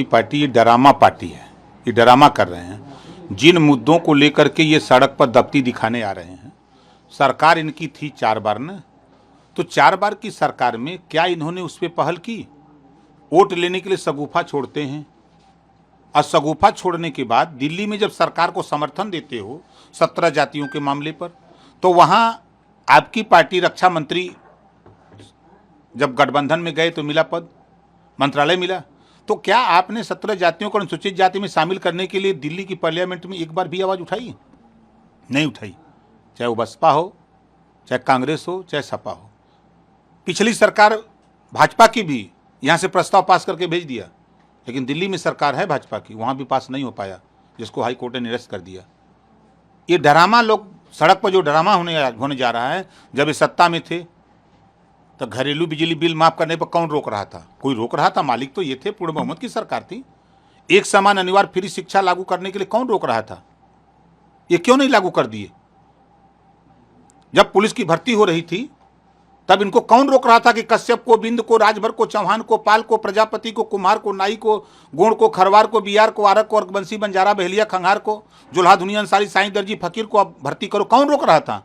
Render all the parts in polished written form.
Party ये drama party है, ये ड्रामा कर रहे हैं। जिन मुद्दों को लेकर के ये सड़क पर दबती दिखाने आ रहे हैं, सरकार इनकी थी 4 बार न, तो 4 बार की सरकार में क्या इन्होंने उस पर पहल की? वोट लेने के लिए शगुफा छोड़ते हैं, और शगुफा छोड़ने के बाद दिल्ली में जब सरकार को समर्थन देते हो 17 जातियों के मामले पर, तो वहाँ आपकी पार्टी रक्षा मंत्री जब गठबंधन में गए तो मिला पद, मंत्रालय मिला। तो क्या आपने 17 जातियों को अनुसूचित जाति में शामिल करने के लिए दिल्ली की पार्लियामेंट में एक बार भी आवाज़ उठाई? नहीं उठाई। चाहे वो बसपा हो, चाहे कांग्रेस हो, चाहे सपा हो। पिछली सरकार भाजपा की भी यहाँ से प्रस्ताव पास करके भेज दिया, लेकिन दिल्ली में सरकार है भाजपा की, वहाँ भी पास नहीं हो पाया, जिसको हाई कोर्ट ने निरस्त कर दिया। ये ड्रामा, लोग सड़क पर जो ड्रामा होने जा रहा है, जब ये सत्ता में थे तो घरेलू बिजली बिल माफ करने पर कौन रोक रहा था? कोई रोक रहा था? मालिक तो ये थे, पूर्ण बहुमत की सरकार थी। एक समान अनिवार्य फ्री शिक्षा लागू करने के लिए कौन रोक रहा था? ये क्यों नहीं लागू कर दिए? जब पुलिस की भर्ती हो रही थी तब इनको कौन रोक रहा था कि कश्यप को, बिंद को, राजभर को, चौहान को, पाल को, प्रजापति को, कुम्हार को, नाई को, गोंड को, खरवार को, बियार को, आरक को, बंसी, बंजारा, बहेलिया, खंगार को, जुल्हा, दुनिया अंसारी, साईं दर्जी, फकीर को अब भर्ती करो? कौन रोक रहा था?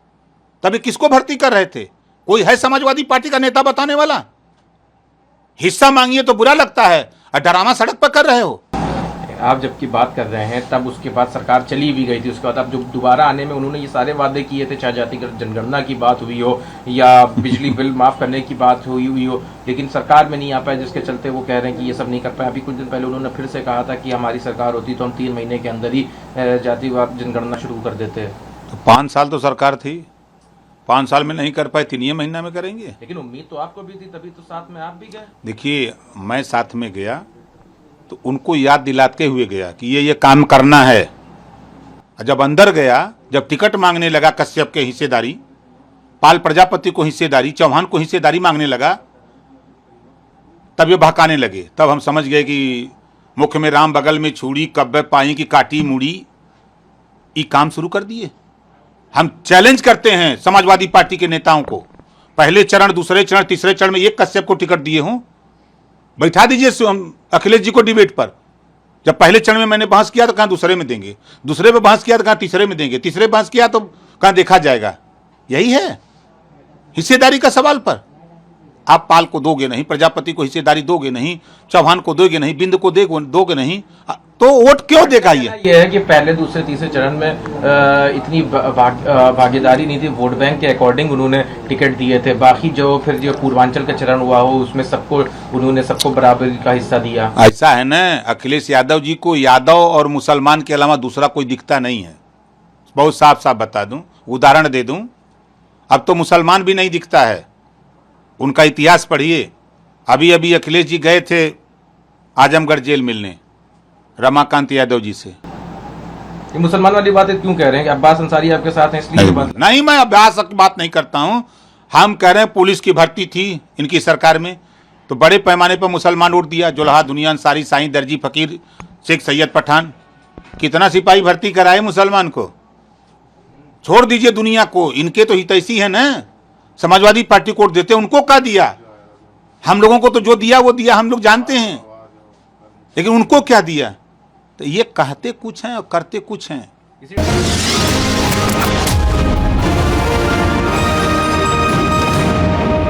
तभी किसको भर्ती कर रहे थे? कोई है समाजवादी पार्टी का नेता बताने वाला? हिस्सा मांगिए तो बुरा लगता है, और ड्रामा सड़क पर कर रहे हो। आप जबकि बात कर रहे हैं तब उसके बाद सरकार चली भी गई थी, उसके बाद अब जो दोबारा आने में उन्होंने ये सारे वादे किए थे, चाहे जातिगत जनगणना की बात हुई हो या बिजली बिल माफ करने की बात हुई हो, लेकिन सरकार में नहीं आ पाए, जिसके चलते वो कह रहे हैं कि ये सब नहीं कर पाए। अभी कुछ दिन पहले उन्होंने फिर से कहा था कि हमारी सरकार होती तो हम 3 महीने के अंदर ही जातिवाद जनगणना शुरू कर देते। तो 5 साल तो सरकार थी, 5 साल में नहीं कर पाए, 3 महीना में करेंगे। लेकिन उम्मीद तो आपको भी थी, तभी तो साथ में आप भी गए। देखिए, मैं साथ में गया तो उनको याद दिलाते हुए गया कि ये काम करना है। जब अंदर गया, जब टिकट मांगने लगा, कश्यप के हिस्सेदारी, पाल प्रजापति को हिस्सेदारी, चौहान को हिस्सेदारी मांगने लगा, तब ये भड़काने लगे। तब हम समझ गए कि मुख में राम, बगल में छुरी, कब्बे पाई की काटी मुड़ी, ये काम शुरू कर दिए। हम चैलेंज करते हैं समाजवादी पार्टी के नेताओं को, पहले चरण, दूसरे चरण, तीसरे चरण में एक कश्यप को टिकट दिए हों, बैठा दीजिए अखिलेश जी को डिबेट पर। जब पहले चरण में मैंने बहस किया तो कहाँ दूसरे में देंगे, दूसरे में बहस किया तो कहाँ तीसरे में देंगे, तीसरे बहस किया तो कहाँ देखा जाएगा। यही है हिस्सेदारी का सवाल। पर आप पाल को दोगे नहीं, प्रजापति को हिस्सेदारी दोगे नहीं, चौहान को दोगे नहीं, बिंद को दोगे नहीं, तो वोट क्यों देगा? ये है कि पहले, दूसरे, तीसरे चरण में इतनी भागीदारी नहीं थी, वोट बैंक के अकॉर्डिंग उन्होंने टिकट दिए थे। बाकी जो फिर जो पूर्वांचल का चरण हुआ हो, उसमें उन्होंने सबको बराबरी का हिस्सा दिया। ऐसा है ना, अखिलेश यादव जी को यादव और मुसलमान के अलावा दूसरा कोई दिखता नहीं है। बहुत साफ साफ बता दूं, उदाहरण दे दूं, अब तो मुसलमान भी नहीं दिखता है। उनका इतिहास पढ़िए। अभी अभी अखिलेश जी गए थे आजमगढ़ जेल मिलने रमाकांत यादव जी से। ये मुसलमान वाली बात क्यों कह रहे हैं कि अब्बास अंसारी आपके साथ हैं इसलिए? नहीं, मैं अब्बास की बात नहीं करता हूं। हम कह रहे हैं पुलिस की भर्ती थी इनकी सरकार में, तो बड़े पैमाने पर मुसलमान वोट दिया। जुल्हा, दुनिया अंसारी, साईं दर्जी, फकीर, शेख सैयद पठान, कितना सिपाही भर्ती कराए मुसलमान को। छोड़ दीजिए दुनिया को, इनके तो हितैषी है ना, समाजवादी पार्टी को वोट देते, उनको क्या दिया? हम लोगों को तो जो दिया वो दिया, हम लोग जानते हैं, लेकिन उनको क्या दिया? तो ये कहते कुछ हैं और करते कुछ हैं।